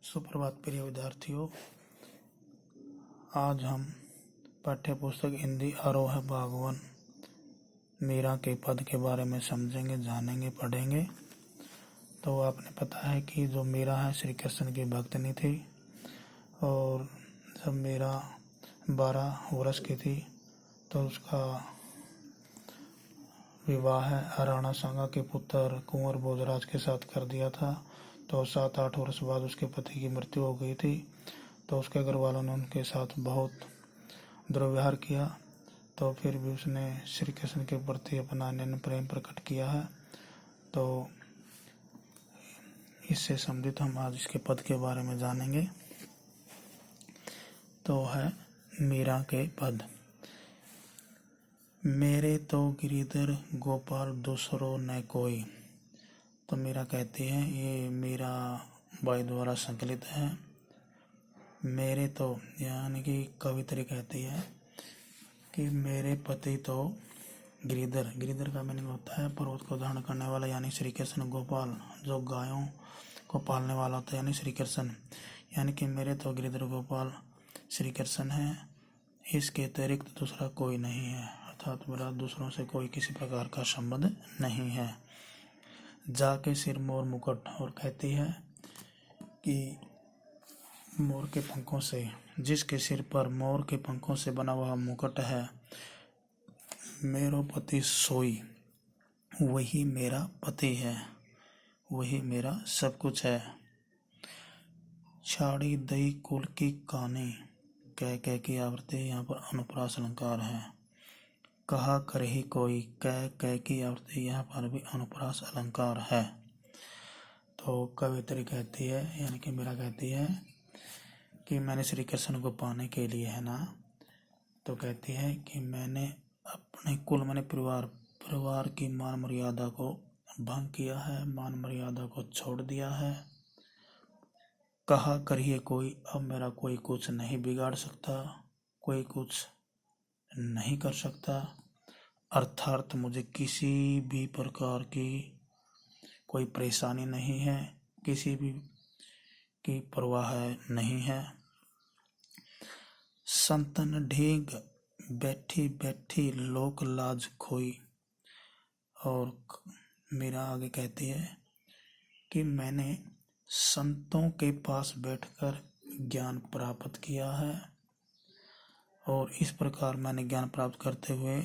सुप्रभात प्रिय विद्यार्थियों। आज हम पाठ्य पुस्तक हिंदी आरोह बागवन मीरा के पद के बारे में समझेंगे, जानेंगे, पढ़ेंगे। तो आपने पता है कि जो मीरा है श्री कृष्ण की भक्तनी थी और जब मीरा 12 वर्ष की थी तो उसका विवाह राणा सांगा के पुत्र कुंवर भोजराज के साथ कर दिया था। तो 7-8 वर्ष बाद उसके पति की मृत्यु हो गई थी। तो उसके घर वालों ने उनके साथ बहुत दुर्व्यवहार किया। तो फिर भी उसने श्री कृष्ण के प्रति अपना अनन्य प्रेम प्रकट किया है। तो इससे संबंधित हम आज इसके पद के बारे में जानेंगे। तो है मीरा के पद। मेरे तो गिरिधर गोपाल दूसरो न कोई। तो मीरा कहती है, ये मीरा बाई द्वारा संकलित है। मेरे तो यानी कि कवित्री कहती है कि मेरे पति तो गिरिधर का मीनिंग होता है पर्वत को धारण करने वाला, यानी श्री कृष्ण। गोपाल जो गायों को पालने वाला होता है, यानी श्री कृष्ण। यानी कि मेरे तो गिरिधर गोपाल श्री कृष्ण है, इसके अतिरिक्त दूसरा कोई नहीं है। अर्थात मेरा दूसरों से कोई किसी प्रकार का संबंध नहीं है। जाके सिर मोर मुकुट, और कहती है कि मोर के पंखों से, जिसके सिर पर मोर के पंखों से बना हुआ मुकुट है, मेरो पति सोई, वही मेरा पति है, वही मेरा सब कुछ है। छाड़ी दई कुल की कहानी, कह की आवृत्ति यहाँ पर अनुप्रास अलंकार है। कहा कर ही कोई, कह की आवृत्ति यहाँ पर भी अनुप्रास अलंकार है। तो कवित्री कहती है, यानी कि मीरा कहती है कि मैंने श्री कृष्ण को पाने के लिए है ना, तो कहती है कि मैंने अपने कुल मैंने परिवार की मान मर्यादा को भंग किया है, मान मर्यादा को छोड़ दिया है। कहा करिए कोई, अब मेरा कोई कुछ नहीं बिगाड़ सकता, कोई कुछ नहीं कर सकता। अर्थात मुझे किसी भी प्रकार की कोई परेशानी नहीं है, किसी भी की परवाह नहीं है। संतन ढींग बैठी बैठी लोक लाज खोई। और मीरा आगे कहती है कि मैंने संतों के पास बैठकर ज्ञान प्राप्त किया है, और इस प्रकार मैंने ज्ञान प्राप्त करते हुए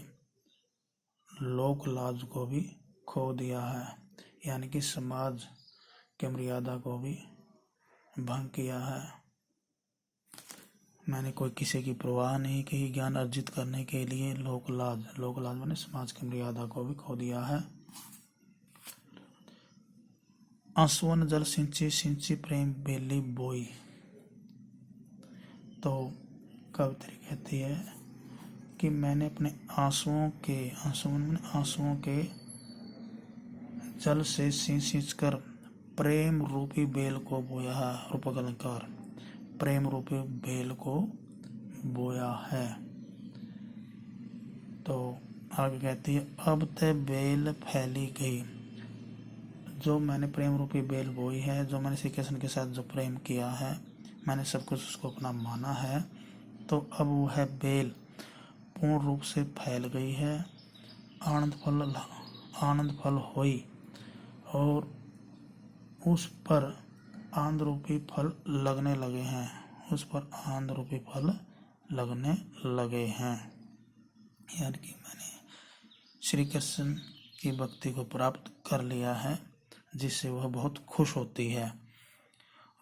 लोक लाज को भी खो दिया है, यानी कि समाज की मर्यादा को भी भंग किया है। मैंने कोई किसी की परवाह नहीं की ज्ञान अर्जित करने के लिए। लोक लाज मैंने समाज की मर्यादा को भी खो दिया है। आंसुअन जल सिंची सिंची प्रेम बेली बोई। तो कवित्री कहती है कि मैंने अपने आंसुओं के जल से सींच कर प्रेम रूपी बेल को बोया है। रूपक अलंकार, प्रेम रूपी बेल को बोया है। तो आगे कहती है, अब ते बेल फैली गई। जो मैंने प्रेम रूपी बेल बोई है, जो मैंने श्री कृष्ण के साथ जो प्रेम किया है, मैंने सब कुछ उसको अपना माना है, तो अब वह बेल पूर्ण रूप से फैल गई है। आनंद फल होई, और उस पर आनंद रूपी फल लगने लगे हैं, उस पर आनंद रूपी फल लगने लगे हैं। यानी कि मैंने श्री कृष्ण की भक्ति को प्राप्त कर लिया है, जिससे वह बहुत खुश होती है।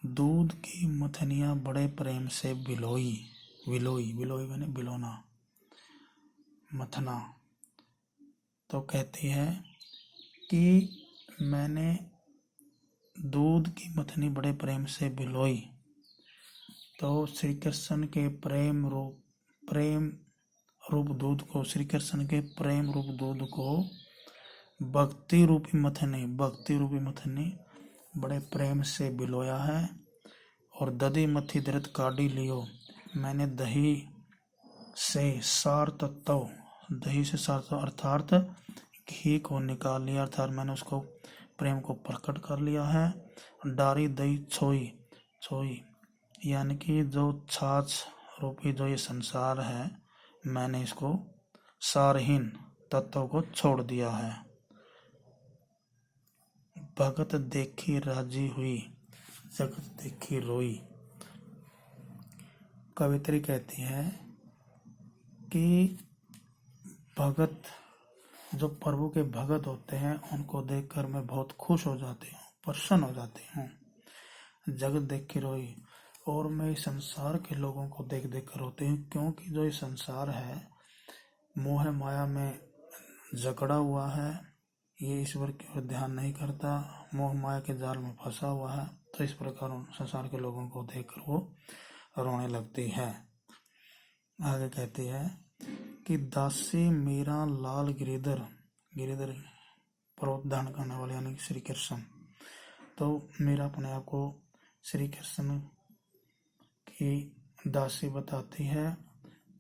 दूध की मथनियाँ बड़े प्रेम से बिलोई मैंने बिलोना, मथना। तो कहती है कि मैंने दूध की मथनी बड़े प्रेम से बिलोई। तो श्री कृष्ण के प्रेम रूप दूध को, श्री कृष्ण के प्रेम रूप दूध को भक्ति रूपी मथनी बड़े प्रेम से बिलोया है। और दधी मथी दृत काढ़ी लियो, मैंने दही से सार तत्व अर्थात घी को निकाल लिया, अर्थात मैंने उसको प्रेम को प्रकट कर लिया है। डारी दही छोई, छोई, यानी कि जो छाछ रूपी जो ये संसार है, मैंने इसको सारहीन तत्वों को छोड़ दिया है। भगत देखी राजी हुई, जगत देखी रोई। कवित्री कहती है कि भगत, जो प्रभु के भगत होते हैं, उनको देखकर मैं बहुत खुश हो जाती हूँ, प्रसन्न हो जाती हूँ। जगत देख के रोई, और मैं इस संसार के लोगों को देख देख कर रोती हूँ, क्योंकि जो ये संसार है मोह माया में जकड़ा हुआ है, ये ईश्वर की ओर ध्यान नहीं करता, मोह माया के जाल में फंसा हुआ है। तो इस प्रकार उन संसार के लोगों को देखकर वो रोने लगती है। आगे कहती है कि दासी मेरा लाल गिरिधर, गिरिधर पर्वत धारण करने वाले यानी श्री कृष्ण, तो मेरा अपने आप को श्री कृष्ण की दासी बताती है।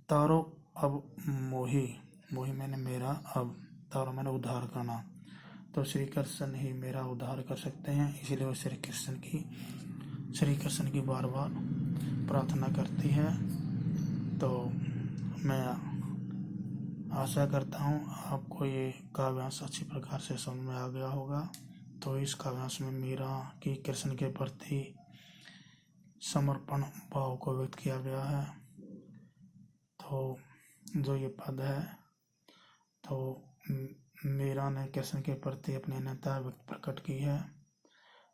तारो अब मोही, मोही मैंने मेरा, अब तारो मैंने उद्धार करना, तो श्री कृष्ण ही मेरा उद्धार कर सकते हैं, इसलिए वो श्री कृष्ण की बार बार प्रार्थना करती है। तो मैं आशा करता हूँ आपको ये काव्यांश अच्छी प्रकार से समझ में आ गया होगा। तो इस काव्यांश में मीरा की कृष्ण के प्रति समर्पण भाव को व्यक्त किया गया है। तो जो ये पद है, तो मीरा ने कृष्ण के प्रति अपनी अनन्यता प्रकट की है,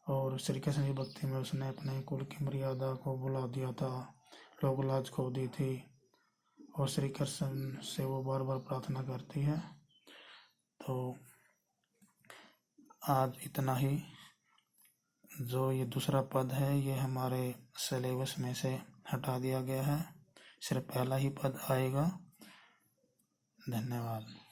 और श्री कृष्ण की भक्ति में उसने अपने कुल की मर्यादा को भुला दिया था, लोक लाज खो दी थी, और श्री कृष्ण से वो बार बार प्रार्थना करती है। तो आज इतना ही। जो ये दूसरा पद है ये हमारे सिलेबस में से हटा दिया गया है, सिर्फ पहला ही पद आएगा। धन्यवाद।